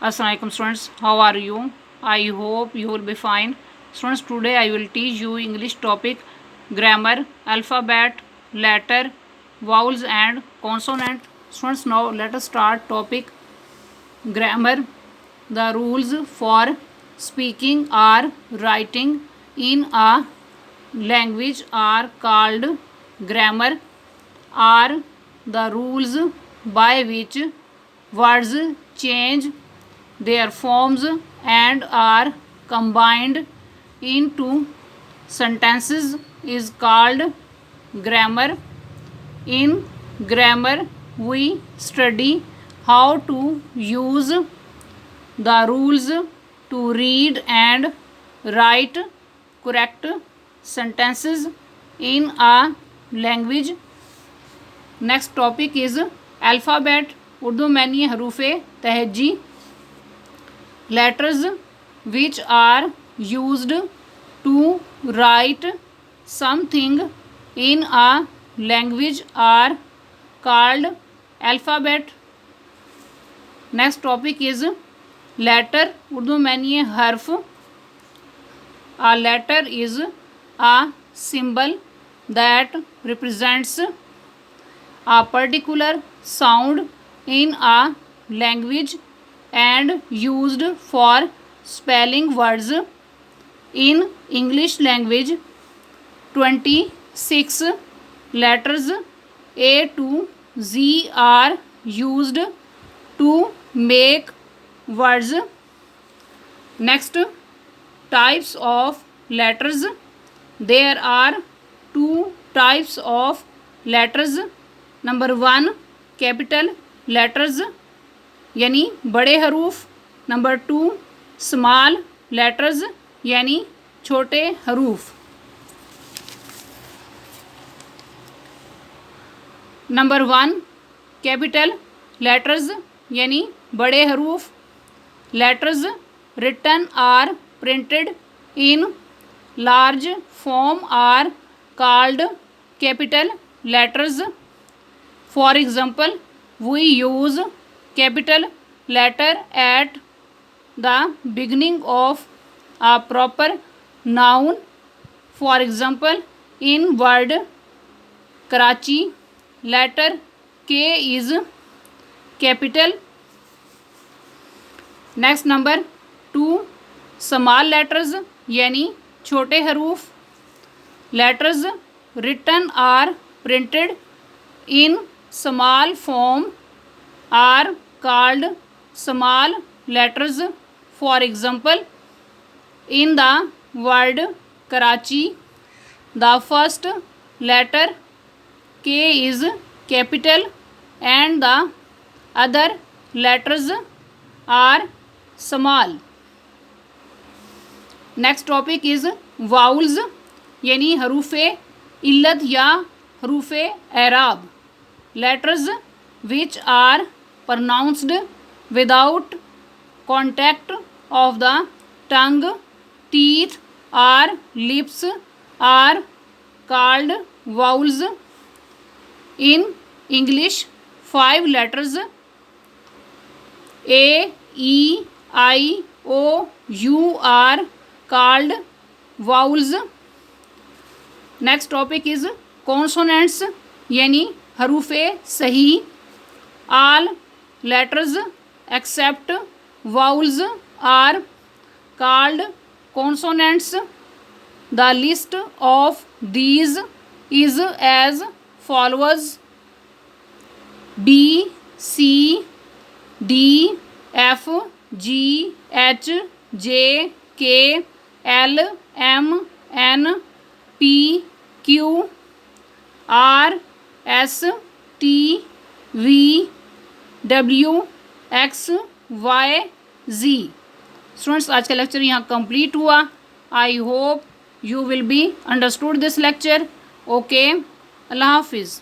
Assalamualaikum students, how are you? I hope you will be fine. Students, today I will teach you English topic grammar, alphabet, letter, vowels and consonant. Students, now let us start topic grammar. The rules for speaking or writing in a language are called grammar, are the rules by which words change their forms and are combined into sentences is called grammar. In grammar, we study how to use the rules to read and write correct sentences in a language. Next topic is alphabet. Urdu में यानी हरूफ तहजी. Letters which are used to write something in a language are called alphabet. Next topic is letter. Urdu में यानी हर्फ. A letter is a symbol that represents a particular sound in a language and used for spelling words. In English language, 26 letters A to Z are used to make words. Next, types of letters. There are two types of letters. Number 1, capital letters यानी बड़े हरूफ. Number 2, small letters यानी छोटे हरूफ. Number 1, capital letters यानी बड़े हरूफ. Letters written or printed in large form are called capital letters. For example, we use capital letter at the beginning of a proper noun. For example, in word Karachi, letter K is capital. Next, number 2, small letters यानी छोटे हरूफ. Letters written or printed in small form are called small letters. For example, in the word Karachi, the first letter K is capital and the other letters are small. Next topic is vowels यानी हरूफ इल्लत या हरूफ एराब. Letters which are pronounced without contact of the tongue, teeth or lips are called vowels. In English, 5 letters A, E, I, O, U are called vowels. Next topic is consonants यानी हरूफ सही. All letters except vowels are called consonants. The list of these is as follows: B, C, D, F, G, H, J, K, L, M, N, P, Q, R, S, T, V, W, X, Y, Z. Students, आज का lecture यहाँ complete हुआ. I hope you will be understood this lecture. Okay, Allah हाफिज़.